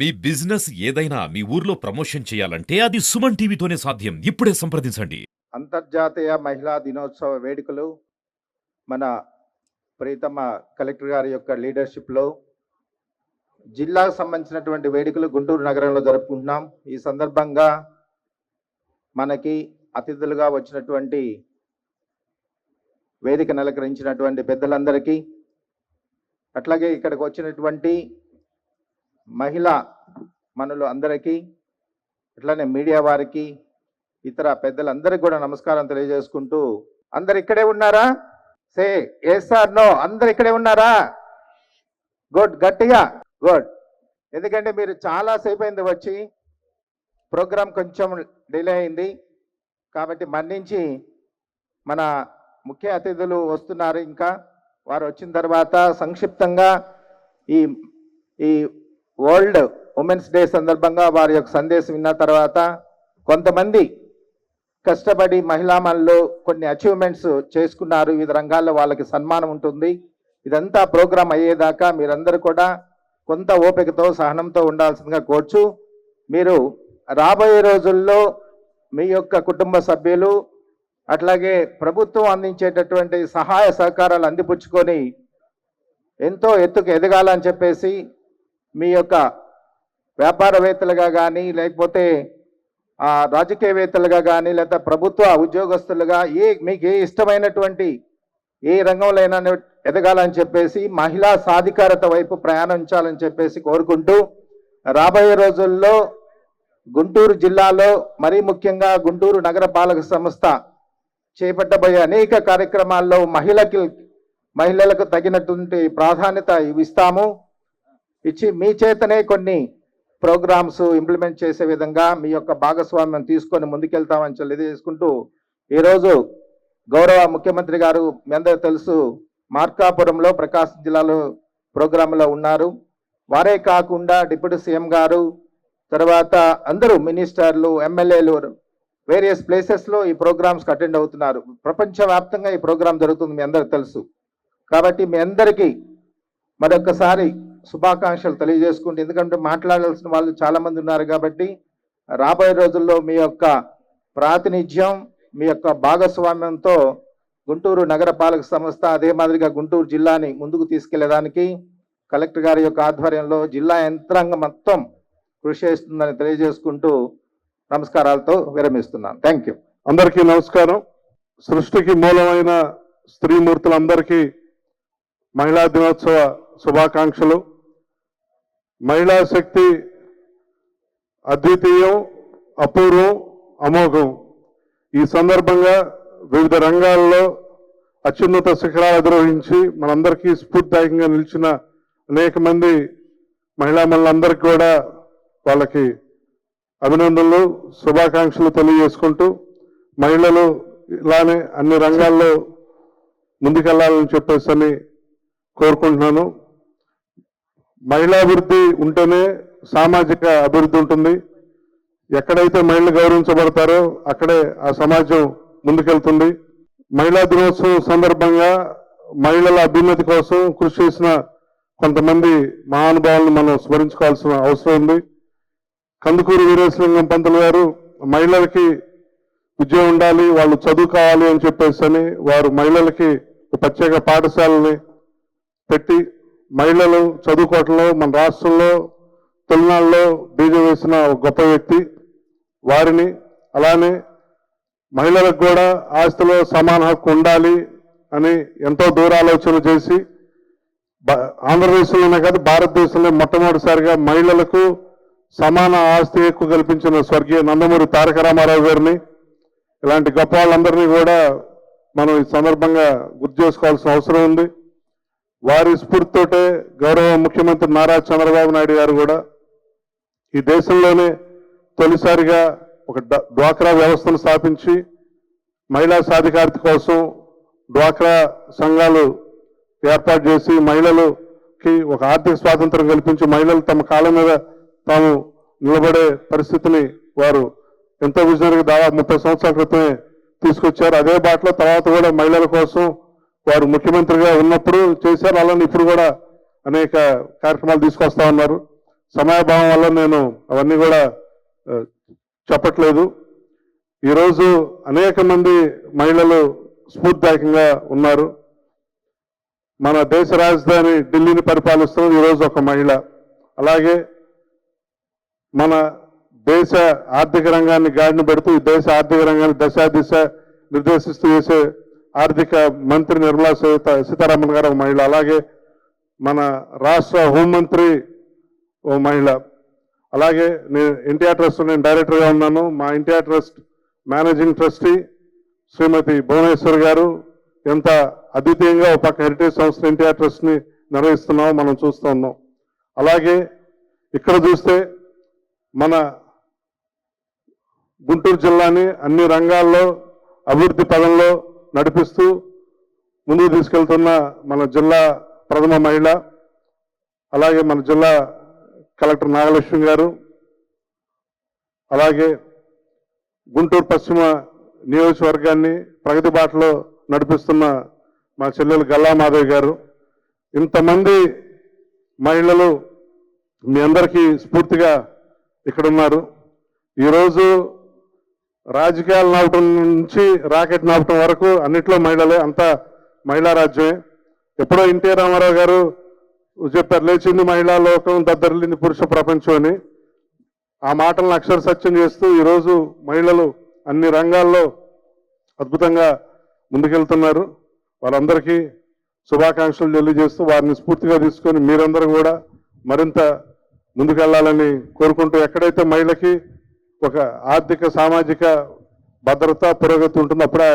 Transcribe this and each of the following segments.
మీ business ఏదైనా మీ ఊర్లో promotion చేయాలంటే అది సుమన్ టీవీతోనే సాధ్యం. ఇప్పుడే సంప్రదించండి. అంతర్జాతీయ మహిళా దినోత్సవ వేడుకలు మన ప్రీతమ కలెక్టర్ గారి యొక్క లీడర్షిప్లో జిల్లాకు సంబంధించినటువంటి వేడుకలు గుంటూరు నగరంలో జరుపుకుంటున్నాం. ఈ సందర్భంగా మనకి అతిథులుగా వచ్చినటువంటి వేదికను అలంకరించినటువంటి పెద్దలందరికీ, అట్లాగే ఇక్కడికి వచ్చినటువంటి మహిళా మనులు అందరికీ, అట్లానే మీడియా వారికి, ఇతర పెద్దలందరికీ కూడా నమస్కారం తెలియజేసుకుంటూ, అందరు ఇక్కడే ఉన్నారా? Say yes or no? అందరు ఇక్కడే ఉన్నారా? గుడ్, గట్టిగా గుడ్. ఎందుకంటే మీరు చాలా సేపు అయింది వచ్చి, ప్రోగ్రాం కొంచెం డిలే అయింది కాబట్టి మన్నించి, మన ముఖ్య అతిథులు వస్తున్నారు. ఇంకా వారు వచ్చిన తర్వాత సంక్షిప్తంగా ఈ వరల్డ్ ఉమెన్స్ డే సందర్భంగా వారి యొక్క సందేశం విన్న తర్వాత, కొంతమంది కష్టపడి మహిళామణులు కొన్ని అచీవ్మెంట్స్ చేసుకున్నారు, వివిధ రంగాల్లో వాళ్ళకి సన్మానం ఉంటుంది. ఇదంతా ప్రోగ్రాం అయ్యేదాకా మీరందరూ కూడా కొంత ఓపికతో సహనంతో ఉండాల్సిందిగా కోర్చు. మీరు రాబోయే రోజుల్లో మీ యొక్క కుటుంబ సభ్యులు అట్లాగే ప్రభుత్వం అందించేటటువంటి సహాయ సహకారాలు అందిపుచ్చుకొని ఎంతో ఎత్తుకు ఎదగాలని చెప్పేసి, మీ యొక్క వ్యాపారవేత్తలుగా కానీ, లేకపోతే రాజకీయవేత్తలుగా కానీ, లేదా ప్రభుత్వ ఉద్యోగస్తులుగా మీకు ఏ ఇష్టమైనటువంటి ఏ రంగంలో అయినా ఎదగాలని చెప్పేసి, మహిళా సాధికారత వైపు ప్రయాణించాలని చెప్పేసి కోరుకుంటూ, రాబోయే రోజుల్లో గుంటూరు జిల్లాలో మరీ ముఖ్యంగా గుంటూరు నగరపాలక సంస్థ చేపట్టబోయే అనేక కార్యక్రమాల్లో మహిళలకు తగినటువంటి ప్రాధాన్యత ఇస్తాము. ఇచ్చి మీ చేతనే కొన్ని ప్రోగ్రామ్స్ ఇంప్లిమెంట్ చేసే విధంగా మీ యొక్క భాగస్వామ్యం తీసుకొని ముందుకెళ్తామని తెలియజేసుకుంటూ, ఈరోజు గౌరవ ముఖ్యమంత్రి గారు మీ అందరూ తెలుసు మార్కాపురంలో ప్రకాశం జిల్లాలో ప్రోగ్రాంలో ఉన్నారు. వారే కాకుండా డిప్యూటీ సీఎం గారు, తర్వాత అందరూ మినిస్టర్లు, ఎమ్మెల్యేలు వేరియస్ ప్లేసెస్లో ఈ ప్రోగ్రామ్స్కి అటెండ్ అవుతున్నారు. ప్రపంచవ్యాప్తంగా ఈ ప్రోగ్రాం జరుగుతుంది, మీ అందరికి తెలుసు. కాబట్టి మీ అందరికీ మరొకసారి శుభాకాంక్షలు తెలియజేసుకుంటూ, ఎందుకంటే మాట్లాడాల్సిన వాళ్ళు చాలామంది ఉన్నారు కాబట్టి, రాబోయే రోజుల్లో మీ యొక్క ప్రాతినిధ్యం, మీ యొక్క భాగస్వామ్యంతో గుంటూరు నగరపాలక సంస్థ, అదే మాదిరిగా గుంటూరు జిల్లాని ముందుకు తీసుకెళ్లేదానికి కలెక్టర్ గారి యొక్క ఆధ్వర్యంలో జిల్లా యంత్రాంగం మొత్తం కృషి చేస్తుందని తెలియజేసుకుంటూ నమస్కారాలతో విరమిస్తున్నాను. Thank you. అందరికీ నమస్కారం. సృష్టికి మూలమైన స్త్రీమూర్తులందరికీ మహిళా దినోత్సవ శుభాకాంక్షలు. మహిళా శక్తి అద్వితీయం, అపూర్వం, అమోఘం. ఈ సందర్భంగా వివిధ రంగాల్లో అత్యున్నత శిఖరాలు అధిరోహించి మనందరికీ స్ఫూర్తిదాయకంగా నిలిచిన అనేక మంది మహిళామణులందరికీ కూడా వాళ్ళకి అభినందనలు, శుభాకాంక్షలు తెలియజేసుకుంటూ, మహిళలు ఇలానే అన్ని రంగాల్లో ముందుకెళ్లాలని చెప్పేసి అని కోరుకుంటున్నాను. మహిళాభివృద్ధి ఉంటేనే సామాజిక అభివృద్ధి ఉంటుంది. ఎక్కడైతే మహిళలు గౌరవించబడతారో అక్కడే ఆ సమాజం ముందుకెళ్తుంది. మహిళా దినోత్సవం సందర్భంగా మహిళల అభ్యున్నతి కోసం కృషి చేసిన కొంతమంది మహానుభావులను మనం స్మరించుకోవాల్సిన అవసరం ఉంది. కందుకూరి వీరేశలింగం పంతులు గారు మహిళలకి ఉద్యోగం ఉండాలి, వాళ్ళు చదువుకోవాలి అని చెప్పేసి అని వారు మహిళలకి ప్రత్యేక పాఠశాలని పెట్టి మహిళలు చదువుకోవటంలో మన రాష్ట్రంలో తొలినాళ్ళలో బీజం వేసిన గొప్ప వ్యక్తి. వారిని అలానే మహిళలకు కూడా ఆస్తిలో సమాన హక్కు ఉండాలి అని ఎంతో దూరాలోచన చేసి ఆంధ్రదేశంలోనే కాదు భారతదేశంలో మొట్టమొదటిసారిగా మహిళలకు సమాన ఆస్తి హక్కు కల్పించిన స్వర్గీయ నందమూరి తారక రామారావు గారిని, ఇలాంటి గొప్ప వాళ్ళందరినీ కూడా మనం ఈ సందర్భంగా గుర్తు చేసుకోవాల్సిన అవసరం ఉంది. వారి స్ఫూర్తితోటే గౌరవ ముఖ్యమంత్రి నారా చంద్రబాబు నాయుడు గారు కూడా ఈ దేశంలోనే తొలిసారిగా ఒక డ్వాక్రా వ్యవస్థను స్థాపించి మహిళా సాధికారత కోసం డ్వాక్రా సంఘాలు ఏర్పాటు చేసి మహిళలకి ఒక ఆర్థిక స్వాతంత్రం కల్పించి మహిళలు తమ కాళ్ళ మీద తాము నిలబడే పరిస్థితిని వారు ఎంతో విజనరీగా దాదాపు 30 సంవత్సరాల క్రితమే తీసుకొచ్చారు. అదే బాటలో తర్వాత కూడా మహిళల కోసం వారు ముఖ్యమంత్రిగా ఉన్నప్పుడు చేశారు. అలానే ఇప్పుడు కూడా అనేక కార్యక్రమాలు తీసుకొస్తా ఉన్నారు. సమయాభావం వల్ల నేను అవన్నీ కూడా చెప్పట్లేదు. ఈరోజు అనేక మంది మహిళలు స్ఫూర్తిదాయకంగా ఉన్నారు. మన దేశ రాజధాని ఢిల్లీని పరిపాలిస్తున్నది ఈరోజు ఒక మహిళ. అలాగే మన దేశ ఆర్థిక రంగాన్ని గాడిన పెడుతూ ఈ దేశ ఆర్థిక రంగాన్ని దశ నిర్దేశిస్తూ చేసే ఆర్థిక మంత్రి నిర్మలా సీతారామన్ గారు ఒక మహిళ. అలాగే మన రాష్ట్ర హోంమంత్రి ఓ మహిళ. అలాగే నేను ఎన్టీఆర్ ట్రస్ట్ నేను డైరెక్టర్గా ఉన్నాను. మా ఎన్టీఆర్ ట్రస్ట్ మేనేజింగ్ ట్రస్టీ శ్రీమతి భువనేశ్వర్ గారు ఎంత అద్వితీయంగా ఒక పక్క హెరిటేజ్ సంస్థ ఎన్టీఆర్ ట్రస్ట్ని నిర్వహిస్తున్నామో మనం చూస్తూ ఉన్నాం. అలాగే ఇక్కడ చూస్తే మన గుంటూరు జిల్లాని అన్ని రంగాల్లో అభివృద్ధి పదంలో నడిపిస్తూ ముందుకు తీసుకెళ్తున్న మన జిల్లా ప్రథమ మహిళ. అలాగే మన జిల్లా కలెక్టర్ నాగలక్ష్మి గారు. అలాగే గుంటూరు పశ్చిమ నియోజకవర్గాన్ని ప్రగతి బాటలో నడిపిస్తున్న మా చెల్లెలు గల్లా మాధవి గారు. ఇంతమంది మహిళలు మీ అందరికీ స్ఫూర్తిగా ఇక్కడ ఉన్నారు. ఈరోజు రాజకీయాలు నాపటం నుంచి రాకెట్ నాపటం వరకు అన్నిట్లో మహిళలే, అంతా మహిళా రాజ్యమే. ఎప్పుడో ఎన్టీ రామారావు గారు చెప్పారు, లేచింది మహిళా లోకం, దద్దరిల్లింది పురుష ప్రపంచం అని. ఆ మాటలను అక్షర సత్యం చేస్తూ ఈరోజు మహిళలు అన్ని రంగాల్లో అద్భుతంగా ముందుకెళ్తున్నారు. వాళ్ళందరికీ శుభాకాంక్షలు తెలియజేస్తూ వారిని స్ఫూర్తిగా తీసుకొని మీరందరూ కూడా మరింత ముందుకెళ్లాలని కోరుకుంటూ, ఎక్కడైతే మహిళకి ఒక ఆర్థిక సామాజిక భద్రత పురోగతి ఉంటుందో అప్పుడే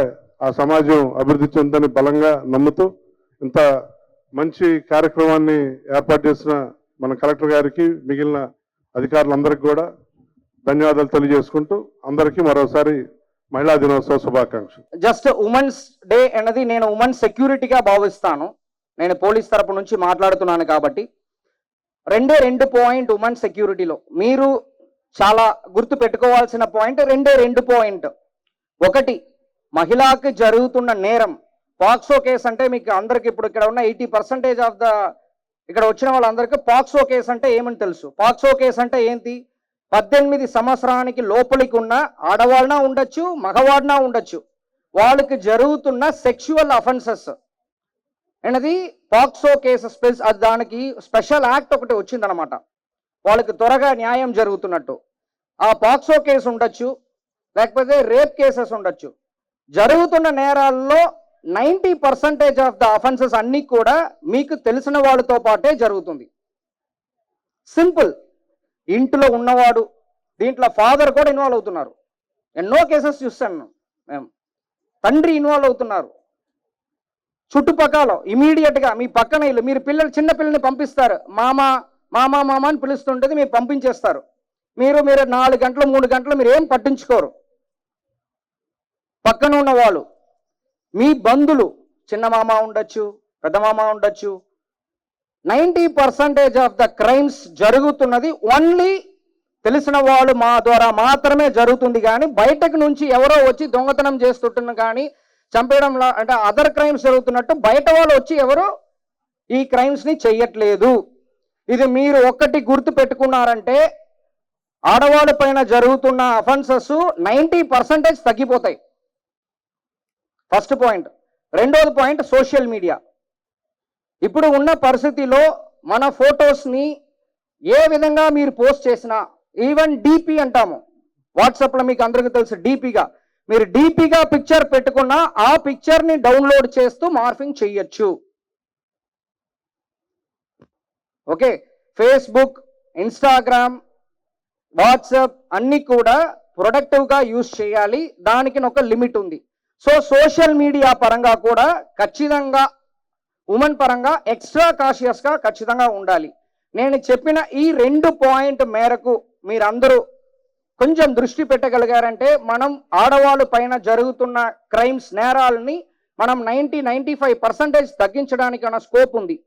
ఆ సమాజం అభివృద్ధి చెందని బలంగా నమ్ముతూ ఇంత మంచి కార్యక్రమాన్ని ఏర్పాటు చేసిన మన కలెక్టర్ గారికి, మిగిలిన అధికారులందరికీ కూడా ధన్యవాదాలు తెలియజేసుకుంటూ అందరికీ మరోసారి మహిళా దినోత్సవ శుభాకాంక్షలు. జస్ట్ ఉమెన్స్ డే అన్నది నేను ఉమెన్ సెక్యూరిటీగా భావిస్తాను. నేను పోలీస్ తరపు నుంచి మాట్లాడుతున్నాను కాబట్టి రెండు పాయింట్ ఉమెన్ సెక్యూరిటీలో మీరు చాలా గుర్తు పెట్టుకోవాల్సిన పాయింట్ రెండు పాయింట్. ఒకటి, మహిళకి జరుగుతున్న నేరం పాక్సో కేసు అంటే మీకు అందరికి ఇప్పుడు ఇక్కడ ఉన్న 80% ఆఫ్ ద ఇక్కడ వచ్చిన వాళ్ళందరికీ పాక్సో కేసు అంటే ఏమని తెలుసు. పాక్సో కేసు అంటే ఏంటి? 18 సంవత్సరానికి లోపలికి ఉన్న ఆడవాళ్ళనా ఉండొచ్చు, మగవాడినా ఉండొచ్చు, వాళ్ళకి జరుగుతున్న సెక్షువల్ అఫెన్సెస్ అనేది పాక్సో కేసు. దానికి స్పెషల్ యాక్ట్ ఒకటి వచ్చిందనమాట, వాళ్ళకి త్వరగా న్యాయం జరుగుతున్నట్టు. ఆ పాక్సో కేసు ఉండొచ్చు, లేకపోతే రేప్ కేసెస్ ఉండొచ్చు. జరుగుతున్న నేరాల్లో 90% ఆఫ్ ద అఫెన్సెస్ అన్నీ కూడా మీకు తెలిసిన వాళ్ళతో పాటే జరుగుతుంది. సింపుల్. ఇంట్లో ఉన్నవాడు, దీంట్లో ఫాదర్ కూడా ఇన్వాల్వ్ అవుతున్నారు. ఎన్నో కేసెస్ చూస్తాను మేము. తండ్రి ఇన్వాల్వ్ అవుతున్నారు. చుట్టుపక్కల ఇమీడియట్గా మీ పక్కన ఇల్లు, మీరు చిన్న పిల్లల్ని పంపిస్తారు, మామ మామ మామ అని పిలుస్తుంటుంది, మీరు పంపించేస్తారు. మీరు 4 గంటలు 3 గంటలు మీరు ఏం పట్టించుకోరు. పక్కన ఉన్న వాళ్ళు మీ బంధువులు, చిన్న మామ ఉండొచ్చు, పెద్ద మామ ఉండొచ్చు. 90% ఆఫ్ ద క్రైమ్స్ జరుగుతున్నది ఓన్లీ తెలిసిన వాళ్ళు మా ద్వారా మాత్రమే జరుగుతుంది. కానీ బయటకు నుంచి ఎవరో వచ్చి దొంగతనం చేస్తుంటున్న కానీ చంపేయడం అంటే అదర్ క్రైమ్స్ జరుగుతున్నట్టు బయట వాళ్ళు వచ్చి ఎవరు ఈ క్రైమ్స్ని చెయ్యట్లేదు. ఇది మీరు ఒక్కటి గుర్తు పెట్టుకున్నారంటే ఆడవాళ్ళ పైన జరుగుతున్న అఫెన్సెస్ 90% తగ్గిపోతాయి. First point. రెండోది పాయింట్, సోషల్ మీడియా. ఇప్పుడు ఉన్న పరిస్థితిలో మన ఫొటోస్ని ఏ విధంగా మీరు పోస్ట్ చేసినా, ఈవెన్ డిపి అంటాము వాట్సాప్లో, మీకు అందరికీ తెలుసు డిపిగా, మీరు డిపిగా పిక్చర్ పెట్టుకున్నా ఆ పిక్చర్ని డౌన్లోడ్ చేస్తూ మార్ఫింగ్ చేయొచ్చు. ఓకే. ఫేస్బుక్, ఇన్స్టాగ్రామ్, వాట్సాప్ అన్నీ కూడా ప్రొడక్టివ్గా యూజ్ చేయాలి. దానికి ఒక లిమిట్ ఉంది. సో సోషల్ మీడియా పరంగా కూడా ఖచ్చితంగా ఉమెన్ పరంగా ఎక్స్ట్రా కాషియస్గా ఖచ్చితంగా ఉండాలి. నేను చెప్పిన ఈ 2 పాయింట్ మేరకు మీరందరూ కొంచెం దృష్టి పెట్టగలిగారంటే మనం ఆడవాళ్ళ పైన జరుగుతున్న క్రైమ్స్, నేరాలని మనం 90-95% తగ్గించడానికి అన్న స్కోప్ ఉంది.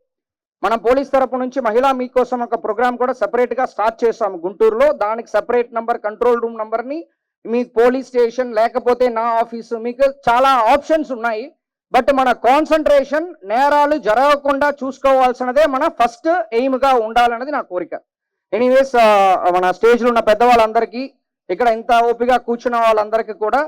మనం పోలీస్ తరపు నుంచి మహిళా మీకోసం ఒక ప్రోగ్రామ్ కూడా సపరేట్గా స్టార్ట్ చేసాము గుంటూరులో. దానికి సపరేట్ నంబర్, కంట్రోల్ రూమ్ నంబర్ని మీ పోలీస్ స్టేషన్ లేకపోతే నా ఆఫీసు, మీకు చాలా ఆప్షన్స్ ఉన్నాయి. బట్ మన కాన్సన్ట్రేషన్ నేరాలు జరగకుండా చూసుకోవాల్సినదే మన ఫస్ట్ ఎయిమ్గా ఉండాలన్నది నా కోరిక. ఎనీవేస్ మన స్టేజ్ లో ఉన్న పెద్దవాళ్ళందరికీ, ఇక్కడ ఇంత ఓపిగా కూర్చున్న వాళ్ళందరికీ కూడా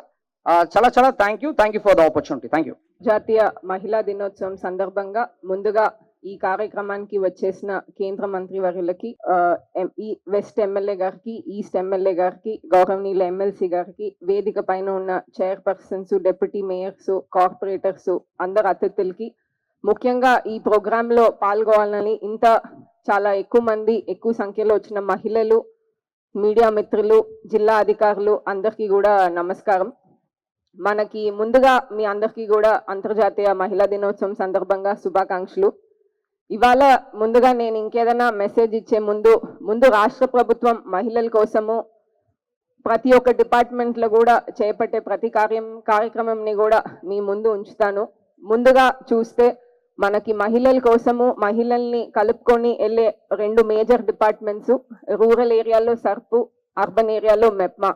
చాలా చాలా thank you for the opportunity. Thank you. జాతీయ మహిళా దినోత్సవం సందర్భంగా ముందుగా ఈ కార్యక్రమానికి వచ్చేసిన కేంద్ర మంత్రి వర్యులకి, ఈ వెస్ట్ ఎమ్మెల్యే గారికి, ఈస్ట్ ఎమ్మెల్యే గారికి, గౌరవనీయుల ఎమ్మెల్సీ గారికి, వేదిక పైన ఉన్న చైర్పర్సన్స్, డిప్యూటీ మేయర్స్, కార్పొరేటర్స్, అందరు అతిథులకి, ముఖ్యంగా ఈ ప్రోగ్రామ్ లో పాల్గొనాలని చాలా ఎక్కువ మంది, ఎక్కువ సంఖ్యలో వచ్చిన మహిళలు, మీడియా మిత్రులు, జిల్లా అధికారులు అందరికీ కూడా నమస్కారం. మనకి ముందుగా మీ అందరికీ కూడా అంతర్జాతీయ మహిళా దినోత్సవం సందర్భంగా శుభాకాంక్షలు. ఇవాళ ముందుగా నేను ఇంకేదైనా మెసేజ్ ఇచ్చే ముందు రాష్ట్ర ప్రభుత్వం మహిళల కోసము ప్రతి ఒక్క డిపార్ట్మెంట్ లో కూడా చేపట్టే ప్రతి కార్యక్రమంని కూడా మీ ముందు ఉంచుతాను. ముందుగా చూస్తే మనకి మహిళల కోసము మహిళల్ని కలుపుకొని వెళ్ళే 2 మేజర్ డిపార్ట్మెంట్స్, రూరల్ ఏరియాలో సర్పు, అర్బన్ ఏరియాలో మెప్మా.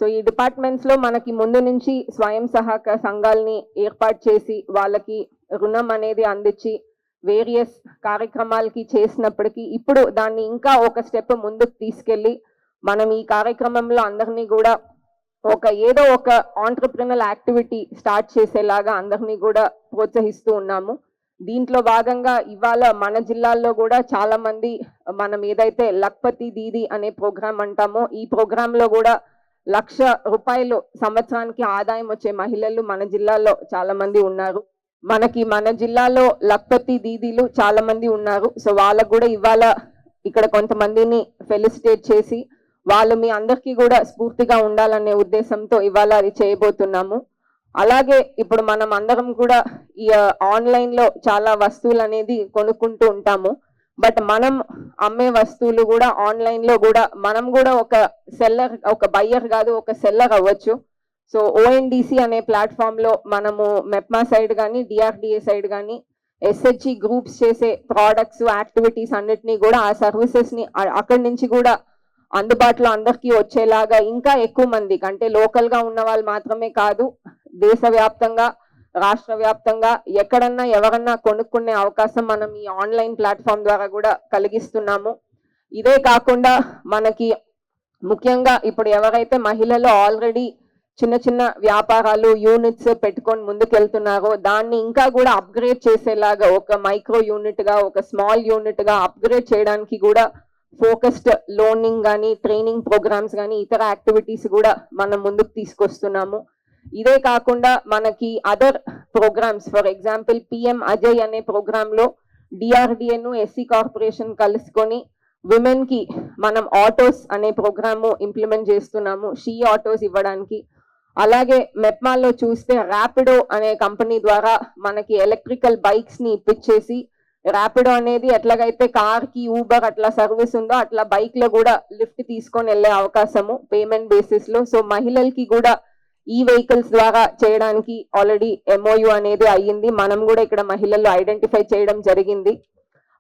సో ఈ డిపార్ట్మెంట్స్ లో మనకి ముందు నుంచి స్వయం సహాయక సంఘాలని ఏర్పాటు చేసి వాళ్ళకి రుణం అనేది అందించి వేరియస్ కార్యక్రమాలకి చేసినప్పటికీ ఇప్పుడు దాన్ని ఇంకా ఒక స్టెప్ ముందుకు తీసుకెళ్ళి మనం ఈ కార్యక్రమంలో అందరినీ కూడా ఏదో ఒక ఆంటర్ప్రినల్ యాక్టివిటీ స్టార్ట్ చేసేలాగా అందరినీ కూడా ప్రోత్సహిస్తూ ఉన్నాము. దీంట్లో భాగంగా ఇవాళ మన జిల్లాల్లో కూడా చాలా మంది మనం ఏదైతే లక్పతి దీది అనే ప్రోగ్రామ్ అంటామో ఈ ప్రోగ్రామ్ లో కూడా ₹1,00,000 సంవత్సరానికి ఆదాయం వచ్చే మహిళలు మన జిల్లాలో చాలా మంది ఉన్నారు. మన జిల్లాలో లక్పతి దీదీలు చాలా మంది ఉన్నారు. సో వాళ్ళకు కూడా ఇవాళ ఇక్కడ కొంతమందిని ఫెలిసిటేట్ చేసి వాళ్ళు మీ అందరికీ కూడా స్ఫూర్తిగా ఉండాలనే ఉద్దేశంతో ఇవాళ అది చేయబోతున్నాము. అలాగే ఇప్పుడు మనం అందరం కూడా ఈ ఆన్లైన్ లో చాలా వస్తువులు అనేది కొనుక్కుంటూ ఉంటాము. బట్ మనం అమ్మే వస్తువులు కూడా ఆన్లైన్ లో కూడా మనం కూడా ఒక బయ్యర్ కాదు, ఒక సెల్లర్ అవ్వచ్చు. సో ONDC అనే ప్లాట్ఫామ్ లో మనము మెప్మా సైడ్ కానీ, DRDA సైడ్ కానీ, SHG గ్రూప్స్ చేసే ప్రోడక్ట్స్, యాక్టివిటీస్ అన్నిటినీ కూడా ఆ సర్వీసెస్ ని అక్కడి నుంచి కూడా అందుబాటులో అందరికీ వచ్చేలాగా ఇంకా ఎక్కువ మందికి, అంటే లోకల్ గా ఉన్న వాళ్ళు మాత్రమే కాదు, దేశవ్యాప్తంగా, రాష్ట్ర వ్యాప్తంగా ఎక్కడన్నా ఎవరన్నా కొనుక్కునే అవకాశం మనం ఈ ఆన్లైన్ ప్లాట్ఫామ్ ద్వారా కూడా కలిగిస్తున్నాము. ఇదే కాకుండా మనకి ముఖ్యంగా ఇప్పుడు ఎవరైతే మహిళలు ఆల్రెడీ చిన్న చిన్న వ్యాపారాలు, యూనిట్స్ పెట్టుకొని ముందుకెళ్తున్నారో దాన్ని ఇంకా కూడా అప్గ్రేడ్ చేసేలాగా ఒక మైక్రో యూనిట్ గా, ఒక స్మాల్ యూనిట్ గా అప్గ్రేడ్ చేయడానికి కూడా ఫోకస్డ్ లోనింగ్ కానీ, ట్రైనింగ్ ప్రోగ్రామ్స్ కానీ, ఇతర యాక్టివిటీస్ కూడా మనం ముందుకు తీసుకొస్తున్నాము. ఇదే కాకుండా మనకి other programs, for example PM Ajay అనే ప్రోగ్రామ్ లో DRDA SC కార్పొరేషన్ కలుసుకొని విమెన్ కి మనం ఆటోస్ అనే ప్రోగ్రాము ఇంప్లిమెంట్ చేస్తున్నాము, షీ ఆటోస్ ఇవ్వడానికి. అలాగే మెప్మాలో చూస్తే ర్యాపిడో అనే కంపెనీ ద్వారా మనకి ఎలక్ట్రికల్ బైక్స్ ని ఇప్పించేసి, ర్యాపిడో అనేది ఎట్లాగైతే కార్ కి ఊబర్ అట్లా సర్వీస్ ఉందో అట్లా బైక్ లో కూడా లిఫ్ట్ తీసుకొని వెళ్ళే అవకాశము పేమెంట్ బేసిస్ లో. సో మహిళలకి కూడా ఈ వెహికల్స్ ద్వారా చేయడానికి ఆల్రెడీ MOU అనేది అయ్యింది. మనం కూడా ఇక్కడ మహిళలు ఐడెంటిఫై చేయడం జరిగింది.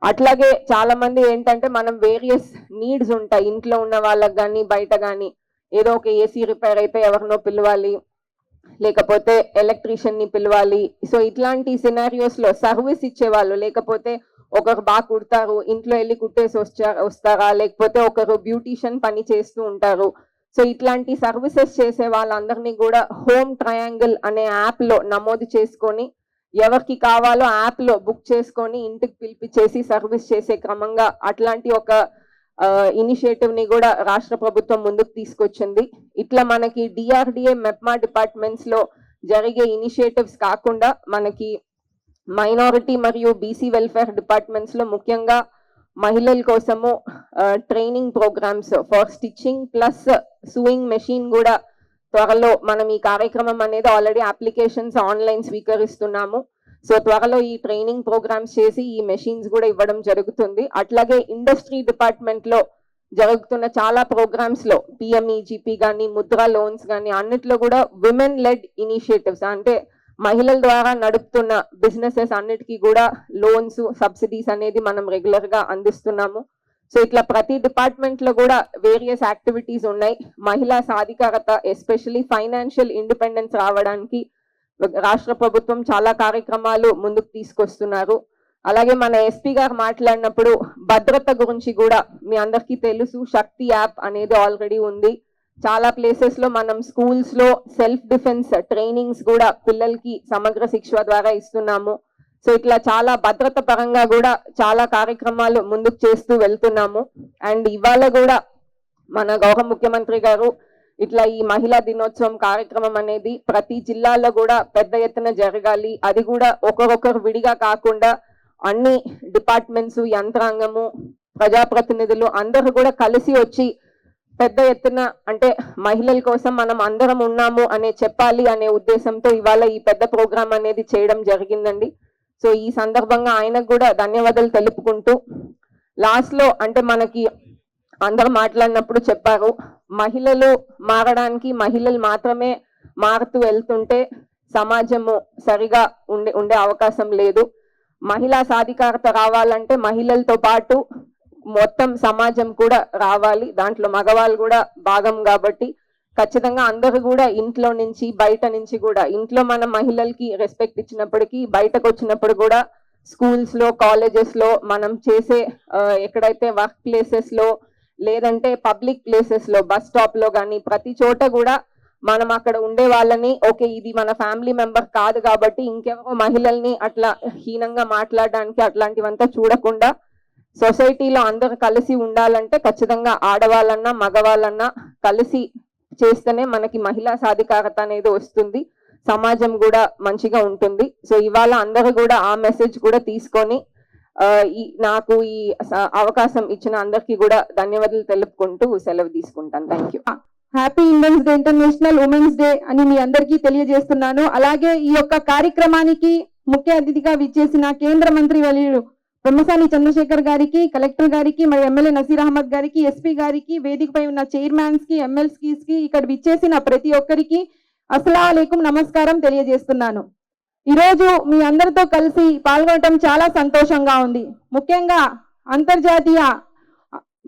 అట్లాగే చాలా మంది ఏంటంటే మనం వేరియస్ నీడ్స్ ఉంటాయి ఇంట్లో ఉన్న వాళ్ళకి కానీ, బయట కానీ, ఏదో ఒక AC రిపేర్ అయితే ఎవరినో పిలవాలి, లేకపోతే ఎలక్ట్రీషియన్ ని పిలవాలి. సో ఇట్లాంటి సినారియోస్ లో సర్వీస్ ఇచ్చేవాళ్ళు, లేకపోతే ఒకరు బాగా కుడతారు, ఇంట్లో వెళ్ళి కుట్టేసి వస్తారా, లేకపోతే ఒకరు బ్యూటీషియన్ పని చేస్తూ ఉంటారు. సో ఇట్లాంటి సర్వీసెస్ చేసే వాళ్ళందరినీ కూడా హోమ్ ట్రయాంగిల్ అనే యాప్ లో నమోదు చేసుకొని ఎవరికి కావాలో యాప్ లో బుక్ చేసుకొని ఇంటికి పిలిపించేసి సర్వీస్ చేసే క్రమంగా అట్లాంటి ఒక ఇనిషియేటివ్ ని కూడా రాష్ట్ర ప్రభుత్వం ముందుకు తీసుకొచ్చింది. ఇట్లా మనకి DRDA మెప్మా డిపార్ట్మెంట్స్ లో జరిగే ఇనిషియేటివ్స్ కాకుండా మనకి మైనారిటీ మరియు BC వెల్ఫేర్ డిపార్ట్మెంట్స్ లో ముఖ్యంగా మహిళల కోసము training programs for stitching plus sewing machine కూడా త్వరలో మనం ఈ కార్యక్రమం అనేది ఆల్రెడీ అప్లికేషన్స్ ఆన్లైన్ స్వీకరిస్తున్నాము. సో త్వరలో ఈ ట్రైనింగ్ ప్రోగ్రామ్స్ చేసి ఈ మెషిన్స్ కూడా ఇవ్వడం జరుగుతుంది. అట్లాగే ఇండస్ట్రీ డిపార్ట్మెంట్ లో జరుగుతున్న చాలా ప్రోగ్రామ్స్ లో PMEGP కానీ, ముద్రా లోన్స్ కానీ అన్నిట్లో కూడా విమెన్ లెడ్ ఇనిషియేటివ్స్, అంటే మహిళల ద్వారా నడుపుతున్న బిజినెసెస్ అన్నిటికీ కూడా లోన్స్, సబ్సిడీస్ అనేది మనం రెగ్యులర్ గా అందిస్తున్నాము. సో ఇట్లా ప్రతి డిపార్ట్మెంట్ లో కూడా వేరియస్ యాక్టివిటీస్ ఉన్నాయి. మహిళా సాధికారత, ఎస్పెషల్లీ ఫైనాన్షియల్ ఇండిపెండెన్స్ రావడానికి రాష్ట్ర ప్రభుత్వం చాలా కార్యక్రమాలు ముందుకు తీసుకొస్తున్నారు. అలాగే మన ఎస్పీ గారు మాట్లాడినప్పుడు భద్రత గురించి కూడా మీ అందరికీ తెలుసు, శక్తి యాప్ అనేది ఆల్రెడీ ఉంది. చాలా ప్లేసెస్ లో మనం స్కూల్స్ లో సెల్ఫ్ డిఫెన్స్ ట్రైనింగ్స్ కూడా పిల్లలకి సమగ్ర శిక్ష ద్వారా ఇస్తున్నాము. సో ఇట్లా చాలా భద్రత పరంగా కూడా చాలా కార్యక్రమాలు ముందుకు చేస్తూ వెళ్తున్నాము. అండ్ ఇవాళ కూడా మన గౌరవ ముఖ్యమంత్రి గారు ఇట్లా ఈ మహిళా దినోత్సవం కార్యక్రమం అనేది ప్రతి జిల్లాలో కూడా పెద్ద ఎత్తున జరగాలి, అది కూడా ఒకరొకరు విడిగా కాకుండా అన్ని డిపార్ట్మెంట్స్, యంత్రాంగము, ప్రజాప్రతినిధులు అందరూ కూడా కలిసి వచ్చి పెద్ద ఎత్తున అంటే మహిళల కోసం మనం అందరం ఉన్నాము అనే చెప్పాలి అనే ఉద్దేశంతో ఇవాళ ఈ పెద్ద ప్రోగ్రాం అనేది చేయడం జరిగిందండి. సో ఈ సందర్భంగా ఆయనకు కూడా ధన్యవాదాలు తెలుపుకుంటూ, లాస్ట్ లో అంటే మనకి అందరూ మాట్లాడినప్పుడు చెప్పారు, మహిళలు మారడానికి మహిళలు మాత్రమే మారుతూ వెళ్తుంటే సమాజము సరిగా ఉండే అవకాశం లేదు. మహిళా సాధికారత రావాలంటే మహిళలతో పాటు మొత్తం సమాజం కూడా రావాలి, దాంట్లో మగవాళ్ళు కూడా భాగం. కాబట్టి ఖచ్చితంగా అందరూ కూడా ఇంట్లో నుంచి బయట నుంచి కూడా, ఇంట్లో మనం మహిళలకి రెస్పెక్ట్ ఇచ్చినప్పటికీ బయటకు వచ్చినప్పుడు కూడా స్కూల్స్ లో, కాలేజెస్ లో, మనం చేసే ఎక్కడైతే వర్క్ ప్లేసెస్ లో లేదంటే పబ్లిక్ ప్లేసెస్ లో, బస్ స్టాప్ లో కానీ ప్రతి చోట కూడా మనం అక్కడ ఉండే వాళ్ళని ఓకే ఇది మన ఫ్యామిలీ మెంబర్ కాదు కాబట్టి ఇంకెవరో మహిళల్ని అట్లా హీనంగా మాట్లాడడానికి అట్లాంటివంతా చూడకుండా సొసైటీలో అందరు కలిసి ఉండాలంటే ఖచ్చితంగా ఆడవాళ్ళన్నా మగవాళ్ళన్నా కలిసి చేస్తేనే మనకి మహిళా సాధికారత అనేది వస్తుంది, సమాజం కూడా మంచిగా ఉంటుంది. సో ఇవాళ అందరూ కూడా ఆ మెసేజ్ కూడా తీసుకొని నాకు ఈ అవకాశం ఇచ్చిన అందరికీ కూడా ధన్యవాదాలు తెలుపుకుంటూ సెలవు తీసుకుంటాను. Thank you. Happy women's day, international women's day అని మీ అందరికీ తెలియజేస్తున్నాను. అలాగే ఈ యొక్క కార్యక్రమానికి ముఖ్య అతిథిగా విచ్చేసిన కేంద్ర మంత్రి వర్యులు పెమ్మసాని చంద్రశేఖర్ గారికి, కలెక్టర్ గారికి, మరి ఎమ్మెల్యే నసీర్ అహ్మద్ గారికి, ఎస్పీ గారికి, వేదికపై ఉన్న చైర్మన్స్ కి, ఎమ్మెల్సీస్ కి, ఇక్కడ విచ్చేసిన ప్రతి ఒక్కరికి అస్సలాముఅలైకుం నమస్కారం తెలియజేస్తున్నాను. ఈరోజు మీ అందరితో కలిసి పాల్గొనడం చాలా సంతోషంగా ఉంది. ముఖ్యంగా అంతర్జాతీయ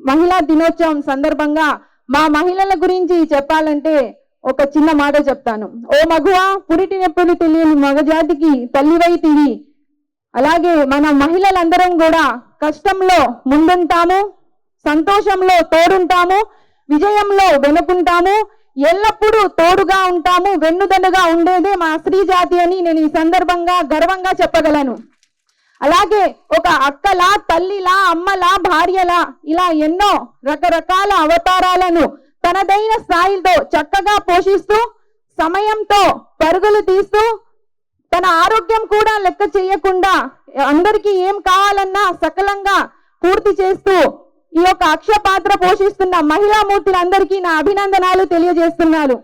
మహిళా దినోత్సవం సందర్భంగా మా మహిళల గురించి చెప్పాలంటే ఒక చిన్న మాట చెప్తాను. ఓ మగువా పురిటినప్పుడు తెలియని మగజాతికి తల్లివైతివి. అలాగే మన మహిళలందరం కూడా కష్టంలో ముందుంటాము, సంతోషంలో తోడుంటాము, విజయంలో వెనుకుంటాము, ఎల్లప్పుడూ తోడుగా ఉంటాము, వెన్నుదన్నుగా ఉండేదే మా స్త్రీ జాతి అని నేను ఈ సందర్భంగా గర్వంగా చెప్పగలను. అలాగే ఒక అక్కలా, తల్లిలా, అమ్మలా, భార్యలా ఇలా ఎన్నో రకరకాల అవతారాలను తనదైన స్థాయితో చక్కగా పోషిస్తూ, సమయంతో పరుగులు తీస్తూ, తన ఆరోగ్యం కూడా లెక్క చేయకుండా అందరికీ ఏం కావాలన్నా సకలంగా పూర్తి చేస్తూ ఈ యొక్క అక్షయ పాత్ర పోషిస్తున్న మహిళామూర్తులందరికీ నా అభినందనాలు తెలియజేస్తున్నాను.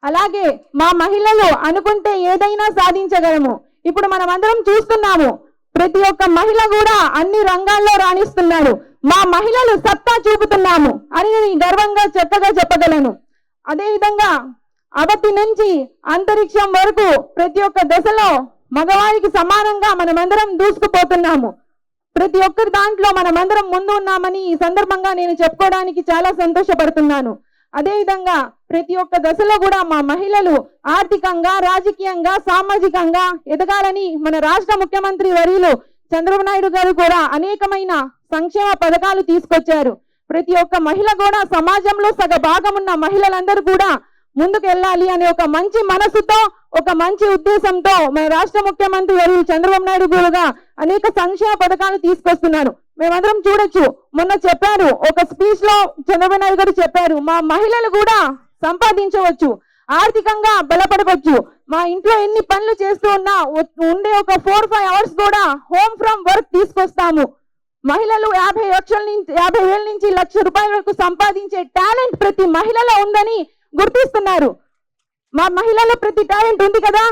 అలాగే మా మహిళలు అనుకుంటే ఏదైనా సాధించగలము. ఇప్పుడు మనం అందరం చూస్తున్నాము, ప్రతి ఒక్క మహిళ కూడా అన్ని రంగాల్లో రాణిస్తున్నారు. మా మహిళలు సత్తా చూపుతున్నాము అని నేను గర్వంగా చక్కగా చెప్పగలను. అదేవిధంగా అవతి నుంచి అంతరిక్షం వరకు ప్రతి ఒక్క దశలో మగవారికి సమానంగా మనమందరం దూసుకుపోతున్నాము. ప్రతి ఒక్కరి దాంట్లో మనమందరం ముందు ఉన్నామని ఈ సందర్భంగా నేను చెప్పుకోవడానికి చాలా సంతోషపడుతున్నాను. అదేవిధంగా ప్రతి ఒక్క దశలో కూడా మా మహిళలు ఆర్థికంగా, రాజకీయంగా, సామాజికంగా ఎదగాలని మన రాష్ట్ర ముఖ్యమంత్రి వర్యులు చంద్రబాబు నాయుడు గారు కూడా అనేకమైన సంక్షేమ పథకాలు తీసుకొచ్చారు. ప్రతి ఒక్క మహిళ కూడా సమాజంలో సగ భాగం ఉన్న మహిళలందరూ కూడా ముందుకు వెళ్ళాలి అనే ఒక మంచి మనసుతో, ఒక మంచి ఉద్దేశంతో మన రాష్ట్ర ముఖ్యమంత్రి వర్యులు చంద్రబాబు నాయుడు గారుగా అనేక సంక్షేమ పథకాలు తీసుకొస్తున్నారు. మేమందరం చూడొచ్చు, మొన్న చెప్పారు ఒక స్పీచ్ లో చంద్రబాబు నాయుడు గారు చెప్పారు, మా మహిళలు కూడా సంపాదించవచ్చు, ఆర్థికంగా బలపడవచ్చు. మా ఇంట్లో ఎన్ని పనులు చేస్తూ ఉన్నా ఉండే ఒక 4-5 అవర్స్ కూడా హోమ్ ఫ్రమ్ వర్క్ తీసుకొస్తాము. మహిళలు 50,000 నుంచి 1,00,000 రూపాయల వరకు సంపాదించే టాలెంట్ ప్రతి మహిళలో ఉందని గుర్తిస్తున్నారు. మా మహిళలో ప్రతి టాలెంట్ ఉంది కదా.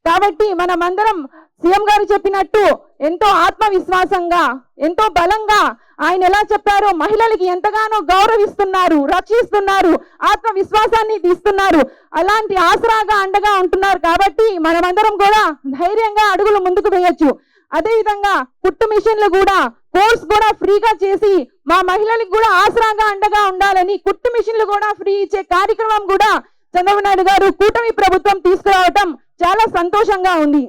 కాబట్టి మనమందరం సీఎం గారు చెప్పినట్టు ఎంతో ఆత్మవిశ్వాసంగా, ఎంతో బలంగా ఆయన ఎలా చెప్పారో మహిళలకి ఎంతగానో గౌరవిస్తున్నారు, రక్షిస్తున్నారు, ఆత్మవిశ్వాసాన్ని తీస్తున్నారు, అలాంటి ఆసరాగా అండగా ఉంటున్నారు. కాబట్టి మనమందరం కూడా ధైర్యంగా అడుగులు ముందుకు వేయొచ్చు. అదేవిధంగా కుట్టు మిషన్లు కూడా కోర్స్ కూడా ఫ్రీగా చేసి మా మహిళలకు కూడా ఆసరాగా అండగా ఉండాలని కుట్టు మిషన్లు కూడా ఫ్రీ ఇచ్చే కార్యక్రమం కూడా చంద్రబాబు నాయుడు గారు కూటమి ప్రభుత్వం తీసుకురావటం చాలా సంతోషంగా ఉంది.